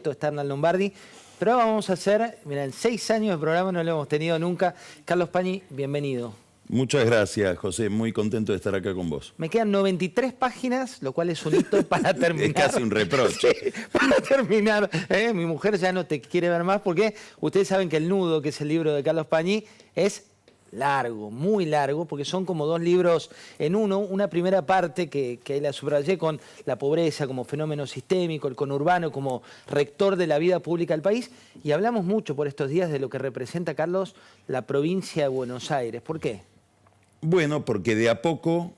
Nieto, está Hernán Lombardi. Pero ahora vamos a hacer, mira, en 6 años de programa no lo hemos tenido nunca. Carlos Pañi, bienvenido. Muchas gracias, José. Muy contento de estar acá con vos. Me quedan 93 páginas, lo cual es un hito para terminar. Es casi un reproche. Sí, para terminar. Mi mujer ya no te quiere ver más porque ustedes saben que El Nudo, que es el libro de Carlos Pañi, es largo, muy largo, porque son como 2 libros en uno. Una primera parte que ahí la subrayé con la pobreza como fenómeno sistémico, el conurbano como rector de la vida pública del país. Y hablamos mucho por estos días de lo que representa, Carlos, la provincia de Buenos Aires. ¿Por qué? Bueno, porque de a poco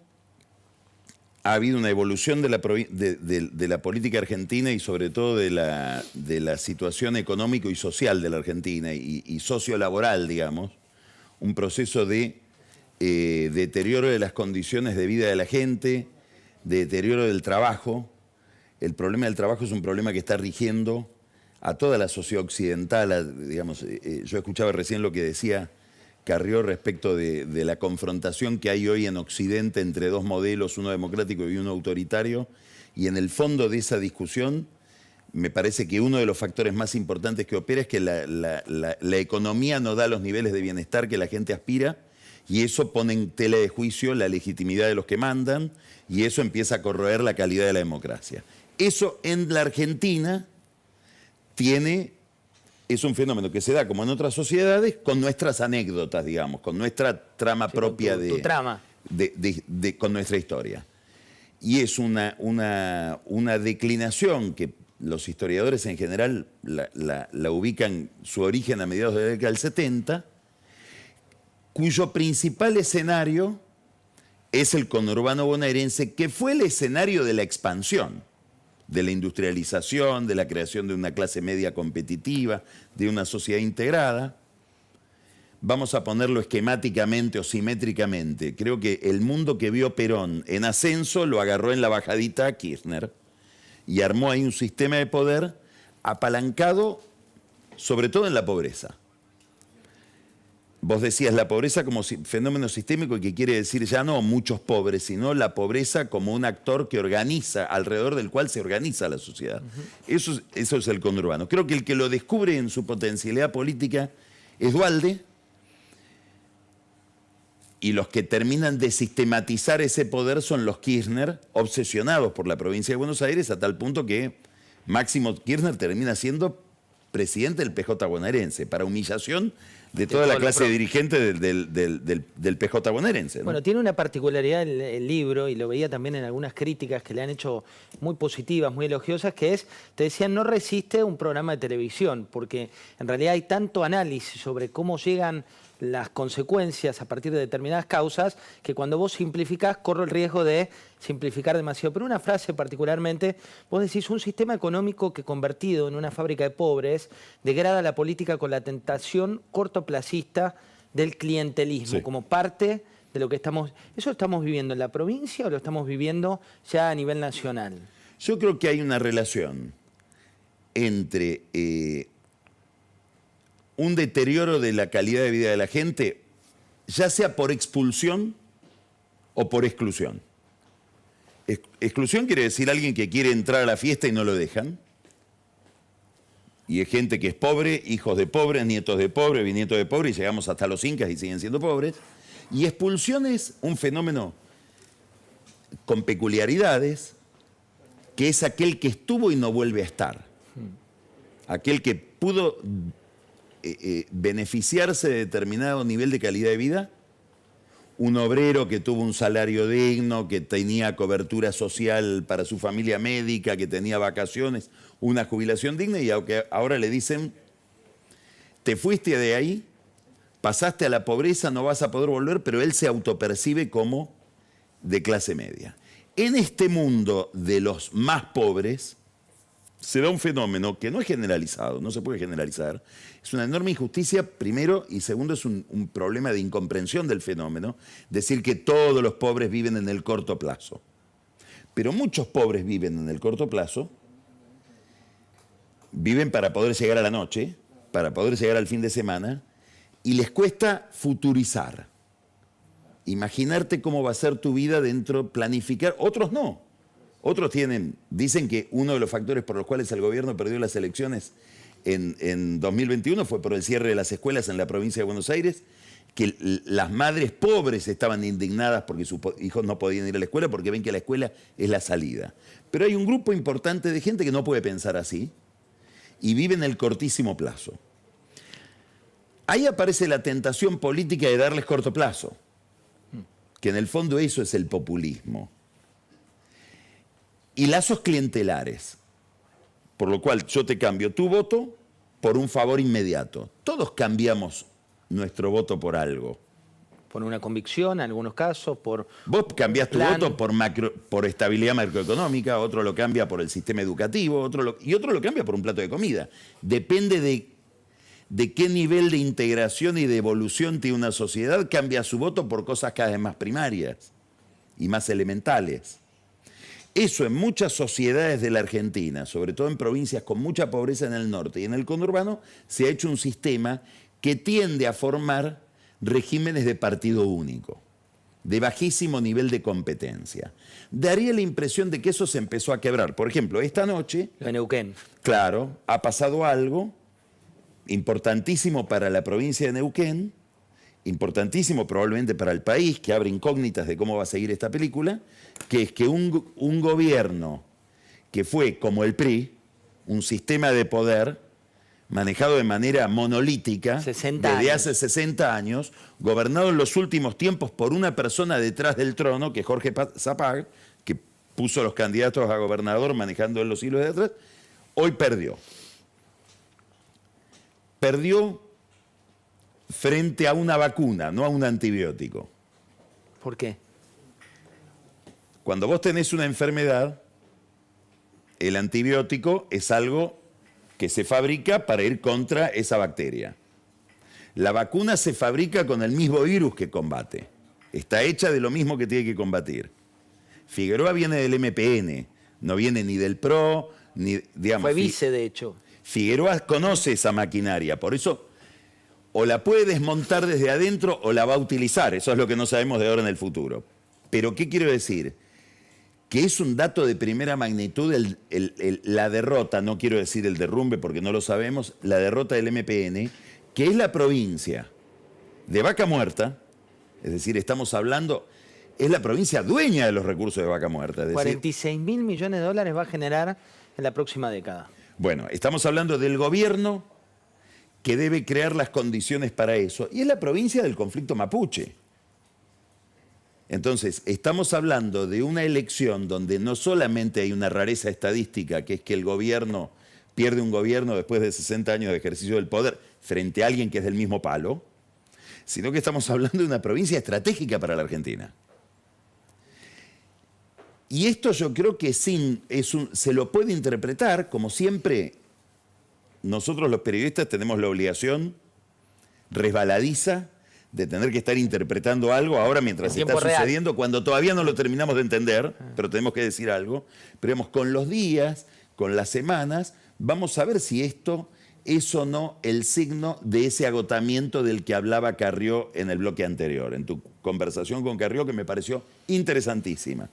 ha habido una evolución de la política argentina y sobre todo de la situación económico y social de la Argentina y sociolaboral, digamos. Un proceso de deterioro de las condiciones de vida de la gente, de deterioro del trabajo. El problema del trabajo es un problema que está rigiendo a toda la sociedad occidental. Digamos, yo escuchaba recién lo que decía Carrió respecto de la confrontación que hay hoy en Occidente entre 2 modelos, uno democrático y uno autoritario, y en el fondo de esa discusión me parece que uno de los factores más importantes que opera es que la economía no da los niveles de bienestar que la gente aspira, y eso pone en tela de juicio la legitimidad de los que mandan, y eso empieza a corroer la calidad de la democracia. Eso en la Argentina es un fenómeno que se da, como en otras sociedades, con nuestras anécdotas, digamos, con nuestra trama propia con nuestra historia. Y es una declinación que los historiadores en general la ubican su origen a mediados de la década del 70, cuyo principal escenario es el conurbano bonaerense, que fue el escenario de la expansión, de la industrialización, de la creación de una clase media competitiva, de una sociedad integrada. Vamos a ponerlo esquemáticamente o simétricamente. Creo que el mundo que vio Perón en ascenso lo agarró en la bajadita a Kirchner y armó ahí un sistema de poder apalancado sobre todo en la pobreza. Vos decías la pobreza como fenómeno sistémico, que quiere decir ya no muchos pobres, sino la pobreza como un actor que organiza, alrededor del cual se organiza la sociedad. Eso es el conurbano. Creo que el que lo descubre en su potencialidad política es Duhalde, y los que terminan de sistematizar ese poder son los Kirchner, obsesionados por la provincia de Buenos Aires, a tal punto que Máximo Kirchner termina siendo presidente del PJ bonaerense, para humillación de toda la clase dirigente del PJ bonaerense, ¿no? Bueno, tiene una particularidad el libro, y lo veía también en algunas críticas que le han hecho muy positivas, muy elogiosas, que es, te decían, no resiste un programa de televisión, porque en realidad hay tanto análisis sobre cómo llegan las consecuencias a partir de determinadas causas, que cuando vos simplificás, corro el riesgo de simplificar demasiado. Pero una frase particularmente, vos decís, un sistema económico que convertido en una fábrica de pobres degrada la política con la tentación cortoplacista del clientelismo, como parte de lo que estamos... ¿Eso estamos viviendo en la provincia o lo estamos viviendo ya a nivel nacional? Yo creo que hay una relación entre un deterioro de la calidad de vida de la gente, ya sea por expulsión o por exclusión. Exclusión quiere decir alguien que quiere entrar a la fiesta y no lo dejan. Y es gente que es pobre, hijos de pobres, nietos de pobres, bisnietos de pobres, y llegamos hasta los incas y siguen siendo pobres. Y expulsión es un fenómeno con peculiaridades, que es aquel que estuvo y no vuelve a estar. Aquel que pudo beneficiarse de determinado nivel de calidad de vida, un obrero que tuvo un salario digno, que tenía cobertura social para su familia médica, que tenía vacaciones, una jubilación digna, y aunque ahora le dicen, te fuiste de ahí, pasaste a la pobreza, no vas a poder volver, pero él se autopercibe como de clase media. En este mundo de los más pobres, se da un fenómeno que no es generalizado, no se puede generalizar. Es una enorme injusticia, primero, y segundo es un problema de incomprensión del fenómeno, decir que todos los pobres viven en el corto plazo. Pero muchos pobres viven en el corto plazo, viven para poder llegar a la noche, para poder llegar al fin de semana, y les cuesta futurizar. Imaginarte cómo va a ser tu vida dentro, planificar. Otros no. Otros dicen que uno de los factores por los cuales el gobierno perdió las elecciones en 2021 fue por el cierre de las escuelas en la provincia de Buenos Aires, que las madres pobres estaban indignadas porque sus hijos no podían ir a la escuela porque ven que la escuela es la salida. Pero hay un grupo importante de gente que no puede pensar así y vive en el cortísimo plazo. Ahí aparece la tentación política de darles corto plazo, que en el fondo eso es el populismo. Y lazos clientelares, por lo cual yo te cambio tu voto por un favor inmediato. Todos cambiamos nuestro voto por algo. Por una convicción, en algunos casos, por... Vos cambiás tu plan. voto por estabilidad macroeconómica, otro lo cambia por el sistema educativo, otro lo cambia por un plato de comida. Depende de qué nivel de integración y de evolución tiene una sociedad, cambia su voto por cosas cada vez más primarias y más elementales. Eso en muchas sociedades de la Argentina, sobre todo en provincias con mucha pobreza en el norte y en el conurbano, se ha hecho un sistema que tiende a formar regímenes de partido único, de bajísimo nivel de competencia. Daría la impresión de que eso se empezó a quebrar. Por ejemplo, esta noche... Lo de Neuquén. Claro, ha pasado algo importantísimo para la provincia de Neuquén, importantísimo probablemente para el país, que abre incógnitas de cómo va a seguir esta película, que es que un gobierno que fue como el PRI, un sistema de poder manejado de manera monolítica desde hace 60 años, gobernado en los últimos tiempos por una persona detrás del trono, que es Jorge Zapag, que puso los candidatos a gobernador manejando en los hilos de atrás, hoy perdió. Perdió frente a una vacuna, no a un antibiótico. ¿Por qué? Cuando vos tenés una enfermedad, el antibiótico es algo que se fabrica para ir contra esa bacteria. La vacuna se fabrica con el mismo virus que combate. Está hecha de lo mismo que tiene que combatir. Figueroa viene del MPN, no viene ni del PRO, ni, digamos... Fue vice, de hecho. Figueroa conoce esa maquinaria, por eso o la puede desmontar desde adentro o la va a utilizar. Eso es lo que no sabemos de ahora en el futuro. Pero, ¿qué quiero decir? Que es un dato de primera magnitud la derrota, no quiero decir el derrumbe porque no lo sabemos, la derrota del MPN, que es la provincia de Vaca Muerta, es decir, estamos hablando, es la provincia dueña de los recursos de Vaca Muerta. Es decir, 46.000 millones de dólares va a generar en la próxima década. Bueno, estamos hablando del gobierno que debe crear las condiciones para eso, y es la provincia del conflicto mapuche. Entonces, estamos hablando de una elección donde no solamente hay una rareza estadística, que es que el gobierno pierde un gobierno después de 60 años de ejercicio del poder frente a alguien que es del mismo palo, sino que estamos hablando de una provincia estratégica para la Argentina. Y esto yo creo que se lo puede interpretar, como siempre, nosotros los periodistas tenemos la obligación resbaladiza de tener que estar interpretando algo ahora mientras está sucediendo, cuando todavía no lo terminamos de entender, pero tenemos que decir algo. Pero digamos, con los días, con las semanas, vamos a ver si esto es o no el signo de ese agotamiento del que hablaba Carrió en el bloque anterior, en tu conversación con Carrió, que me pareció interesantísima,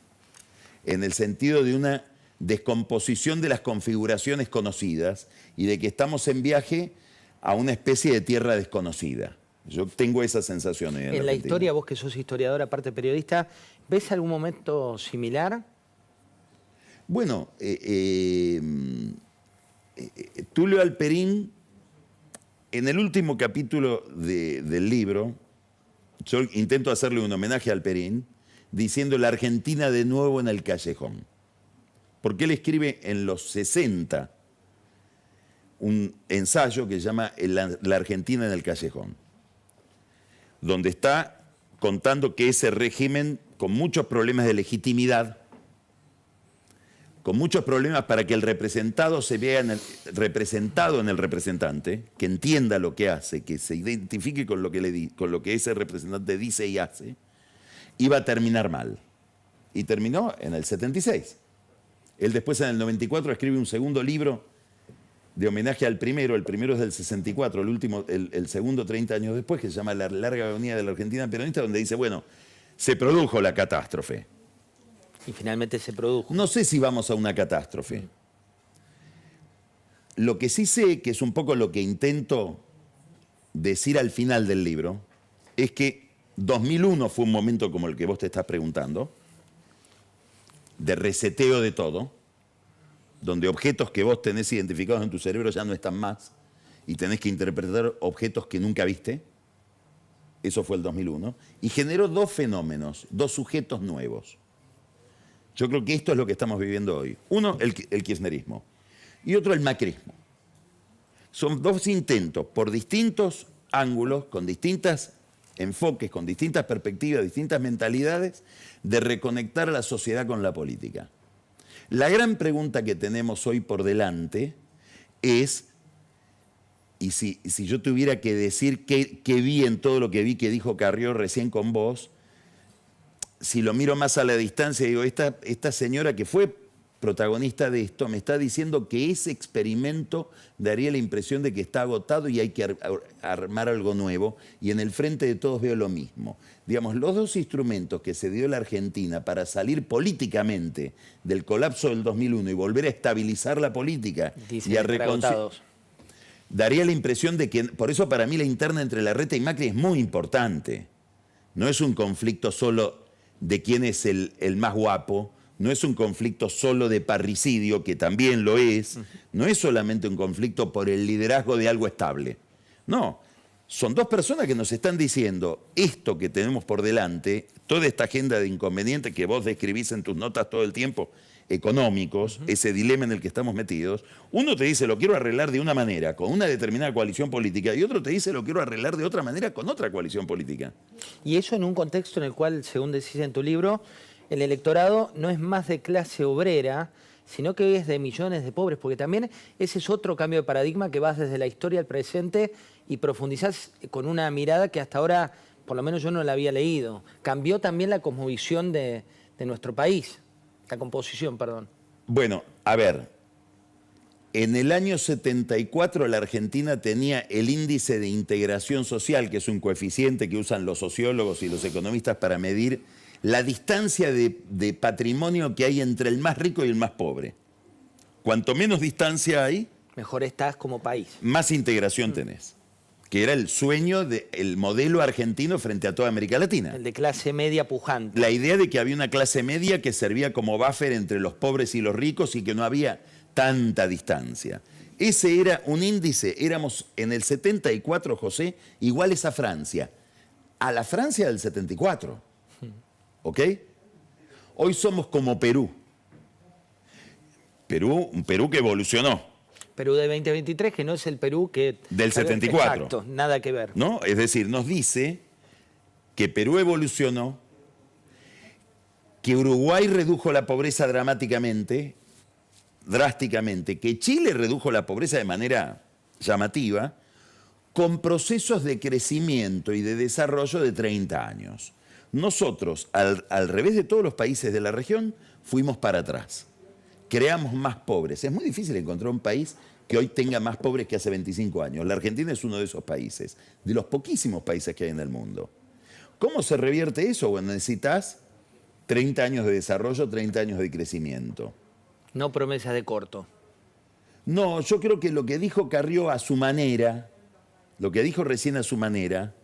en el sentido de una descomposición de las configuraciones conocidas y de que estamos en viaje a una especie de tierra desconocida. Yo tengo esa sensación. En la historia, vos que sos historiador, aparte periodista, ¿ves algún momento similar? Bueno, Tulio Alperín, en el último capítulo del libro, yo intento hacerle un homenaje a Alperín, diciendo la Argentina de nuevo en el callejón. Porque él escribe en los 60 un ensayo que se llama La Argentina en el callejón, donde está contando que ese régimen, con muchos problemas de legitimidad, con muchos problemas para que el representado se vea representado en el representante, que entienda lo que hace, que se identifique con lo que ese representante dice y hace, iba a terminar mal. Y terminó en el 76. Él después, en el 94, escribe un segundo libro de homenaje al primero. El primero es del 64, el segundo 30 años después, que se llama La larga agonía de la Argentina peronista, donde dice, bueno, se produjo la catástrofe. Y finalmente se produjo. No sé si vamos a una catástrofe. Lo que sí sé, que es un poco lo que intento decir al final del libro, es que 2001 fue un momento como el que vos te estás preguntando, de reseteo de todo, donde objetos que vos tenés identificados en tu cerebro ya no están más y tenés que interpretar objetos que nunca viste. Eso fue el 2001. Y generó dos fenómenos, dos sujetos nuevos. Yo creo que esto es lo que estamos viviendo hoy. Uno, el kirchnerismo. Y otro, el macrismo. Son dos intentos por distintos ángulos, con distintos enfoques, con distintas perspectivas, distintas mentalidades, de reconectar a la sociedad con la política. La gran pregunta que tenemos hoy por delante es, y si yo tuviera que decir qué vi en todo lo que vi que dijo Carrió recién con vos, si lo miro más a la distancia, digo, esta señora que fue protagonista de esto me está diciendo que ese experimento daría la impresión de que está agotado y hay que armar algo nuevo, y en el frente de todos veo lo mismo. Digamos, los dos instrumentos que se dio la Argentina para salir políticamente del colapso del 2001 y volver a estabilizar la política y a reconciliar, daría la impresión de que, por eso para mí la interna entre Larreta y Macri es muy importante. No es un conflicto solo de quién es el más guapo, no es un conflicto solo de parricidio, que también lo es, no es solamente un conflicto por el liderazgo de algo estable. No, son dos personas que nos están diciendo esto que tenemos por delante, toda esta agenda de inconvenientes que vos describís en tus notas todo el tiempo, económicos, ese dilema en el que estamos metidos. Uno te dice, lo quiero arreglar de una manera, con una determinada coalición política, y otro te dice, lo quiero arreglar de otra manera, con otra coalición política. Y eso en un contexto en el cual, según decís en tu libro, el electorado no es más de clase obrera, sino que es de millones de pobres, porque también ese es otro cambio de paradigma que vas desde la historia al presente y profundizás con una mirada que hasta ahora, por lo menos yo no la había leído. Cambió también la cosmovisión de nuestro país, la composición, perdón. Bueno, a ver, en el año 74 la Argentina tenía el índice de integración social, que es un coeficiente que usan los sociólogos y los economistas para medir la distancia de patrimonio que hay entre el más rico y el más pobre. Cuanto menos distancia hay, mejor estás como país. Más integración tenés. Que era el sueño del modelo argentino frente a toda América Latina. El de clase media pujante. La idea de que había una clase media que servía como buffer entre los pobres y los ricos y que no había tanta distancia. Ese era un índice, éramos en el 74, José, iguales a Francia. A la Francia del 74. ¿Ok? Hoy somos como Perú. Un Perú que evolucionó. Perú de 2023, que no es el Perú que... Del 74. Exacto, nada que ver. ¿No? Es decir, nos dice que Perú evolucionó, que Uruguay redujo la pobreza drásticamente, que Chile redujo la pobreza de manera llamativa, con procesos de crecimiento y de desarrollo de 30 años. Nosotros, al revés de todos los países de la región, fuimos para atrás. Creamos más pobres. Es muy difícil encontrar un país que hoy tenga más pobres que hace 25 años. La Argentina es uno de esos países, de los poquísimos países que hay en el mundo. ¿Cómo se revierte eso? Bueno, necesitas 30 años de desarrollo, 30 años de crecimiento. No promesas de corto. No, yo creo que lo que dijo Carrió a su manera, lo que dijo recién a su manera,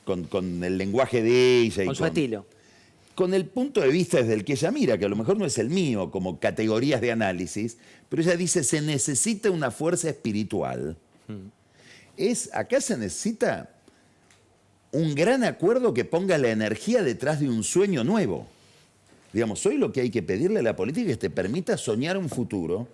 con el lenguaje de ella. Con su estilo. Con el punto de vista desde el que ella mira, que a lo mejor no es el mío, como categorías de análisis, pero ella dice, se necesita una fuerza espiritual. Acá se necesita un gran acuerdo que ponga la energía detrás de un sueño nuevo. Digamos, hoy lo que hay que pedirle a la política es que te permita soñar un futuro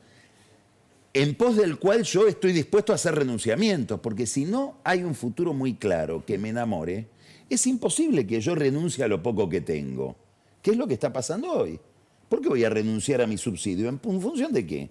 en pos del cual yo estoy dispuesto a hacer renunciamientos, porque si no hay un futuro muy claro que me enamore, es imposible que yo renuncie a lo poco que tengo. ¿Qué es lo que está pasando hoy? ¿Por qué voy a renunciar a mi subsidio? ¿En función de qué?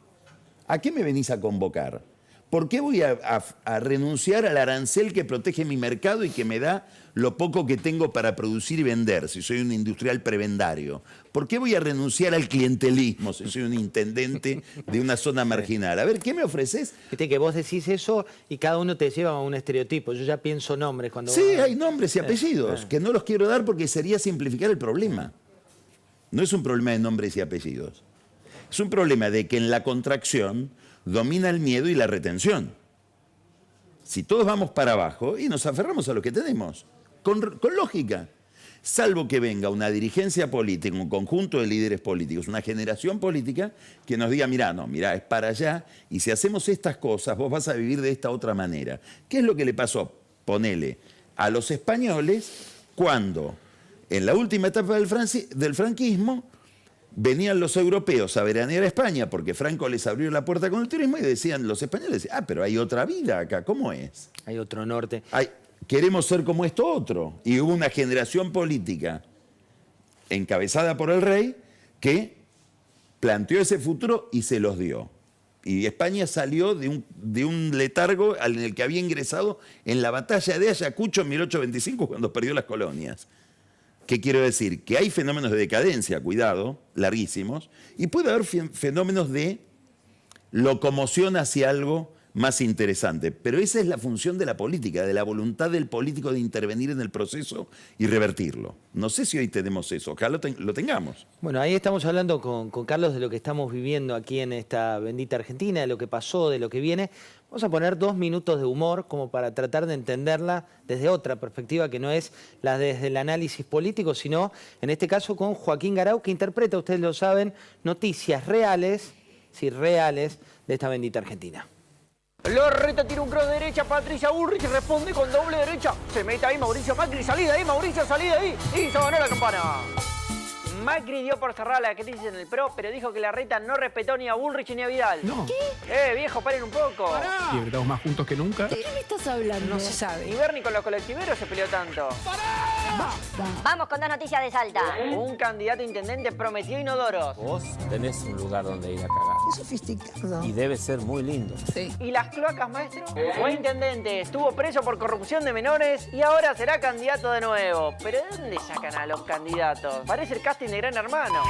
¿A qué me venís a convocar? ¿Por qué voy a renunciar al arancel que protege mi mercado y que me da lo poco que tengo para producir y vender, si soy un industrial prebendario? ¿Por qué voy a renunciar al clientelismo, si soy un intendente de una zona marginal? A ver, ¿qué me ofreces? Viste que vos decís eso y cada uno te lleva a un estereotipo. Yo ya pienso nombres cuando... Sí, hay nombres y apellidos, que no los quiero dar porque sería simplificar el problema. No es un problema de nombres y apellidos. Es un problema de que en la contracción domina el miedo y la retención. Si todos vamos para abajo y nos aferramos a lo que tenemos, con lógica. Salvo que venga una dirigencia política, un conjunto de líderes políticos, una generación política que nos diga, mirá, no, mirá, es para allá, y si hacemos estas cosas, vos vas a vivir de esta otra manera. ¿Qué es lo que le pasó? Ponele a los españoles cuando, en la última etapa del franquismo, venían los europeos a veranear a España porque Franco les abrió la puerta con el turismo y decían los españoles, pero hay otra vida acá, ¿cómo es? Hay otro norte. Queremos ser como esto otro. Y hubo una generación política encabezada por el rey que planteó ese futuro y se los dio. Y España salió de un letargo en el que había ingresado en la batalla de Ayacucho en 1825 cuando perdió las colonias. ¿Qué quiero decir? Que hay fenómenos de decadencia, cuidado, larguísimos, y puede haber fenómenos de locomoción hacia algo más interesante. Pero esa es la función de la política, de la voluntad del político de intervenir en el proceso y revertirlo. No sé si hoy tenemos eso, ojalá lo tengamos. Bueno, ahí estamos hablando con Carlos de lo que estamos viviendo aquí en esta bendita Argentina, de lo que pasó, de lo que viene. Vamos a poner 2 minutos de humor como para tratar de entenderla desde otra perspectiva que no es la desde el análisis político, sino en este caso con Joaquín Garau, que interpreta, ustedes lo saben, noticias reales, sí, reales, de esta bendita Argentina. Lorreta tira un cross de derecha, Patricia Bullrich responde con doble derecha. Se mete ahí Mauricio Macri, salí de ahí, Mauricio, salí de ahí. Y se ganó la campana. Macri dio por cerrada la crisis en el PRO, pero dijo que Larreta no respetó ni a Bullrich ni a Vidal. No. ¿Qué? Viejo, paren un poco. Y estamos más juntos que nunca. ¿De qué me estás hablando? No se sabe. Ni Berni con los colectiveros se peleó tanto. Vamos con 2 noticias de Salta. Un candidato a intendente prometió inodoros. Vos tenés un lugar donde ir a cagar. Qué sofisticado. Y debe ser muy lindo. Sí. ¿Y las cloacas, maestro? Fue intendente, estuvo preso por corrupción de menores y ahora será candidato de nuevo. ¿Pero de dónde sacan a los candidatos? Parece el casting de Gran Hermano.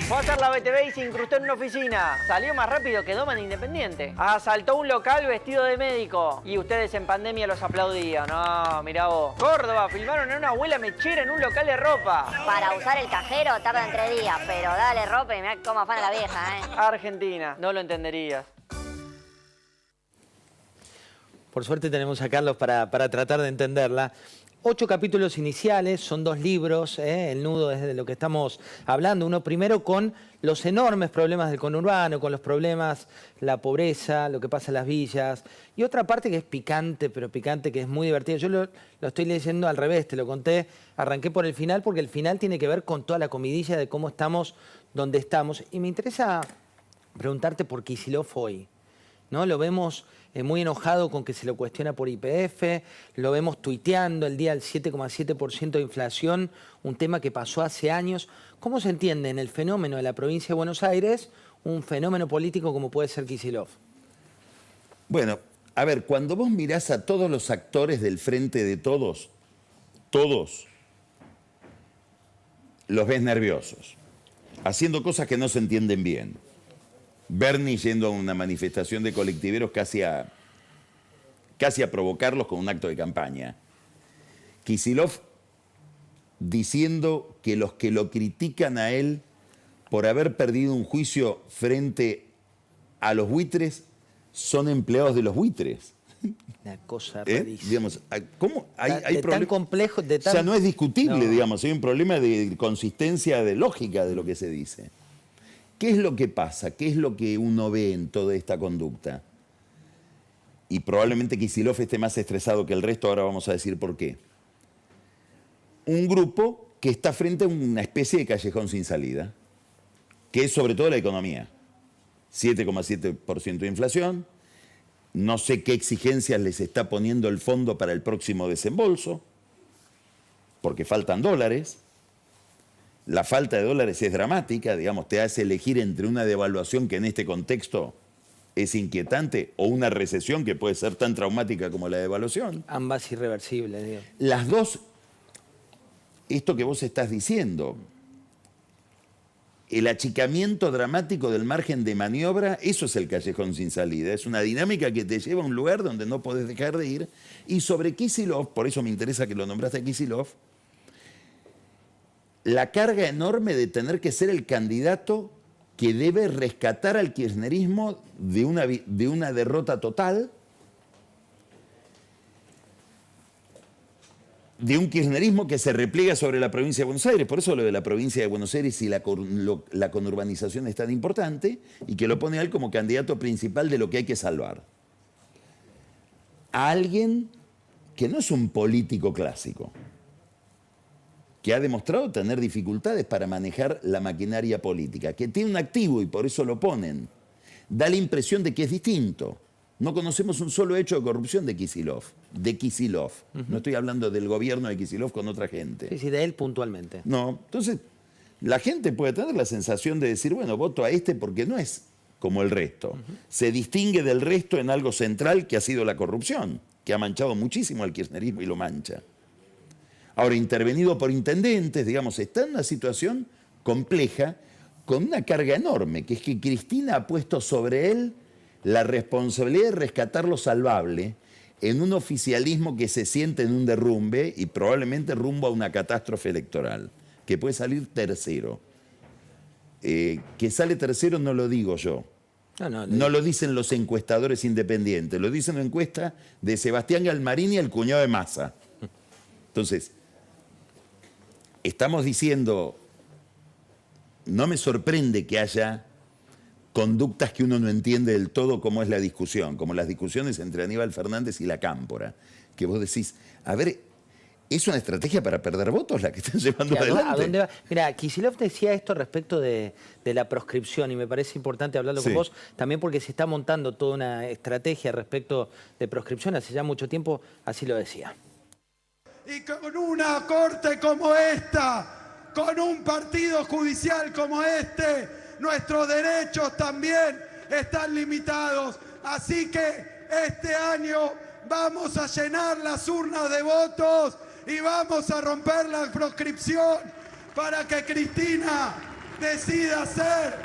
Fue a hacer la BTV y se incrustó en una oficina. Salió más rápido que Doman Independiente. Asaltó un local vestido de médico. Y ustedes en pandemia los aplaudían. No, mirá vos. Córdoba, filmaron a una abuela mechera en un local de ropa. Para usar el cajero tardan 3 días, pero dale ropa y mirá cómo afana la vieja, ¿eh? Argentina, no lo entenderías. Por suerte tenemos a Carlos para tratar de entenderla. 8 capítulos iniciales, son 2 libros, el nudo es de lo que estamos hablando. Uno primero con los enormes problemas del conurbano, con los problemas, la pobreza, lo que pasa en las villas. Y otra parte que es picante, pero picante, que es muy divertida. Yo lo estoy leyendo al revés, te lo conté, arranqué por el final, porque el final tiene que ver con toda la comidilla de cómo estamos, donde estamos. Y me interesa preguntarte por Kicillof hoy, ¿no? Lo vemos muy enojado con que se lo cuestiona por YPF, lo vemos tuiteando el día del 7,7% de inflación, un tema que pasó hace años. ¿Cómo se entiende en el fenómeno de la provincia de Buenos Aires un fenómeno político como puede ser Kicillof? Bueno, a ver, cuando vos mirás a todos los actores del Frente de Todos, los ves nerviosos, haciendo cosas que no se entienden bien. Berni yendo a una manifestación de colectiveros casi a provocarlos con un acto de campaña. Kicillof diciendo que los que lo critican a él por haber perdido un juicio frente a los buitres son empleados de los buitres. Una cosa rarísima. Digamos, ¿cómo? Hay tan complejo, de tan... O sea, no es discutible, No. digamos, hay un problema de consistencia, de lógica de lo que se dice. ¿Qué es lo que pasa? ¿Qué es lo que uno ve en toda esta conducta? Y probablemente Kicillof esté más estresado que el resto, ahora vamos a decir por qué. Un grupo que está frente a una especie de callejón sin salida, que es sobre todo la economía. 7,7% de inflación, no sé qué exigencias les está poniendo el fondo para el próximo desembolso, porque faltan dólares. La falta de dólares es dramática, digamos, te hace elegir entre una devaluación que en este contexto es inquietante o una recesión que puede ser tan traumática como la devaluación. Ambas irreversibles, digo. Las dos, esto que vos estás diciendo, el achicamiento dramático del margen de maniobra, eso es el callejón sin salida. Es una dinámica que te lleva a un lugar donde no podés dejar de ir. Y sobre Kicillof, por eso me interesa que lo nombraste a Kicillof, la carga enorme de tener que ser el candidato que debe rescatar al kirchnerismo de una derrota total, de un kirchnerismo que se repliega sobre la provincia de Buenos Aires. Por eso lo de la provincia de Buenos Aires y la conurbanización es tan importante, y que lo pone a él como candidato principal de lo que hay que salvar. A alguien que no es un político clásico, que ha demostrado tener dificultades para manejar la maquinaria política, que tiene un activo y por eso lo ponen. Da la impresión de que es distinto. No conocemos un solo hecho de corrupción de Kicillof. No estoy hablando del gobierno de Kicillof con otra gente. Sí, de él puntualmente. No, entonces la gente puede tener la sensación de decir, bueno, voto a este porque no es como el resto. Se distingue del resto en algo central que ha sido la corrupción, que ha manchado muchísimo al kirchnerismo y lo mancha. Ahora, intervenido por intendentes, digamos, está en una situación compleja con una carga enorme, que es que Cristina ha puesto sobre él la responsabilidad de rescatar lo salvable en un oficialismo que se siente en un derrumbe y probablemente rumbo a una catástrofe electoral, que puede salir tercero. Que sale tercero no lo digo yo. No lo dicen los encuestadores independientes, lo dicen la encuesta de Sebastián Galmarini, el cuñado de Massa. Entonces, estamos diciendo, no me sorprende que haya conductas que uno no entiende del todo, como es la discusión, como las discusiones entre Aníbal Fernández y la Cámpora, que vos decís, a ver, ¿es una estrategia para perder votos la que están llevando adelante? ¿A dónde va? Mira, Kicillof decía esto respecto de la proscripción, y me parece importante hablarlo con vos, también porque se está montando toda una estrategia respecto de proscripción, hace ya mucho tiempo, así lo decía. Y con una corte como esta, con un partido judicial como este, nuestros derechos también están limitados. Así que este año vamos a llenar las urnas de votos y vamos a romper la proscripción para que Cristina decida hacer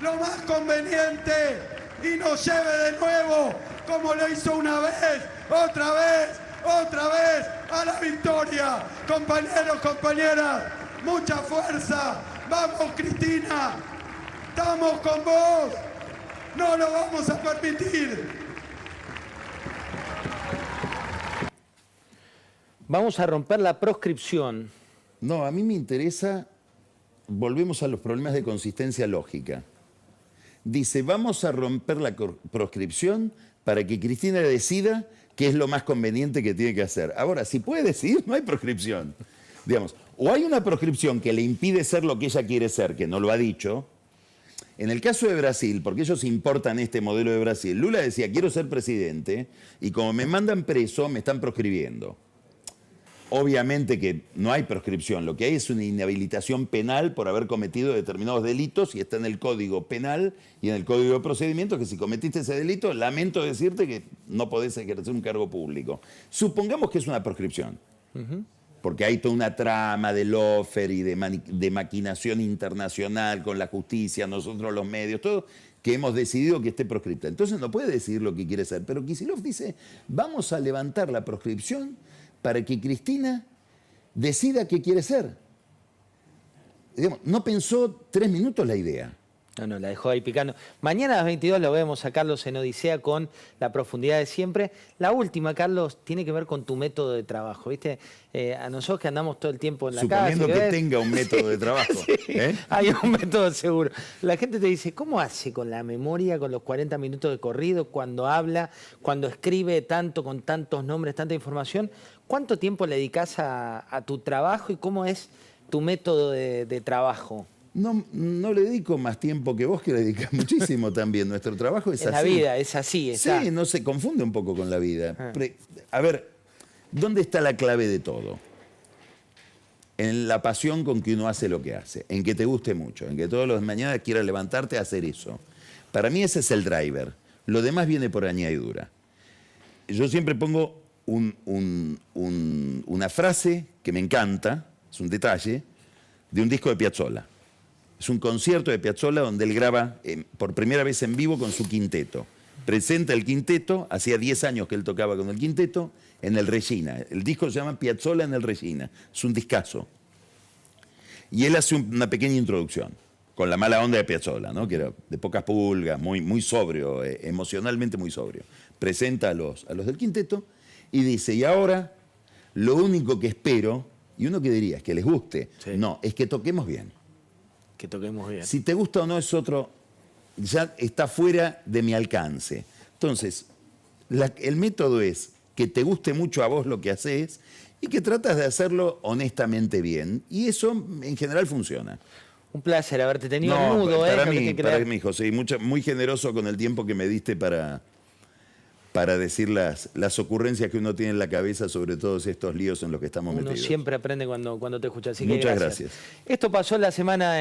lo más conveniente y nos lleve de nuevo, como lo hizo una vez, otra vez, a la victoria. Compañeros, compañeras, mucha fuerza. Vamos, Cristina. Estamos con vos. No lo vamos a permitir. Vamos a romper la proscripción. No, a mí me interesa, volvemos a los problemas de consistencia lógica. Dice, vamos a romper la proscripción para que Cristina decida qué es lo más conveniente que tiene que hacer. Ahora, si puede decidir, no hay proscripción. Digamos, o hay una proscripción que le impide ser lo que ella quiere ser, que no lo ha dicho. En el caso de Brasil, porque ellos importan este modelo de Brasil, Lula decía, quiero ser presidente, y como me mandan preso, me están proscribiendo. Obviamente que no hay proscripción, lo que hay es una inhabilitación penal por haber cometido determinados delitos, y está en el Código Penal y en el Código de Procedimientos, que si cometiste ese delito, lamento decirte que no podés ejercer un cargo público. Supongamos que es una proscripción, porque hay toda una trama de lawfare y de maquinación internacional con la justicia, nosotros los medios, todo, que hemos decidido que esté proscripta. Entonces no puede decidir lo que quiere hacer, pero Kicillof dice, vamos a levantar la proscripción para que Cristina decida qué quiere ser. Digamos, no pensó 3 minutos la idea. No, la dejó ahí picando. Mañana a las 22 lo vemos a Carlos en Odisea con la profundidad de siempre. La última, Carlos, tiene que ver con tu método de trabajo, ¿viste? A nosotros que andamos todo el tiempo en la casa. Suponiendo que tenga un método de trabajo. Sí, hay un método seguro. La gente te dice, ¿cómo hace con la memoria, con los 40 minutos de corrido, cuando habla, cuando escribe tanto, con tantos nombres, tanta información? ¿Cuánto tiempo le dedicas a tu trabajo y cómo es tu método de trabajo? No le dedico más tiempo que vos, que le dedicas muchísimo también. Nuestro trabajo es así. La vida es así. Está. Sí, no se confunde un poco con la vida. A ver, ¿dónde está la clave de todo? En la pasión con que uno hace lo que hace, en que te guste mucho, en que todas las mañanas quieras levantarte a hacer eso. Para mí ese es el driver. Lo demás viene por añadidura. Yo siempre pongo una frase que me encanta, es un detalle, de un disco de Piazzolla. Es un concierto de Piazzolla donde él graba por primera vez en vivo con su quinteto. Presenta el quinteto, hacía 10 años que él tocaba con el quinteto, en el Regina. El disco se llama Piazzolla en el Regina. Es un discazo. Y él hace una pequeña introducción, con la mala onda de Piazzolla, ¿no? Que era de pocas pulgas, muy sobrio, emocionalmente muy sobrio. Presenta a los del quinteto y dice, y ahora lo único que espero, y uno que diría es que les guste, Sí. no, es que toquemos bien. Que toquemos bien. Si te gusta o no es otro, ya está fuera de mi alcance. Entonces, el método es que te guste mucho a vos lo que haces y que tratas de hacerlo honestamente bien. Y eso en general funciona. Un placer haberte tenido No, mudo, para no te mí, creas. para mí, José, y muy generoso con el tiempo que me diste para decir las ocurrencias que uno tiene en la cabeza sobre todos estos líos en los que estamos Uno metidos. siempre aprende cuando te escucha. Así que Muchas gracias. Esto pasó la semana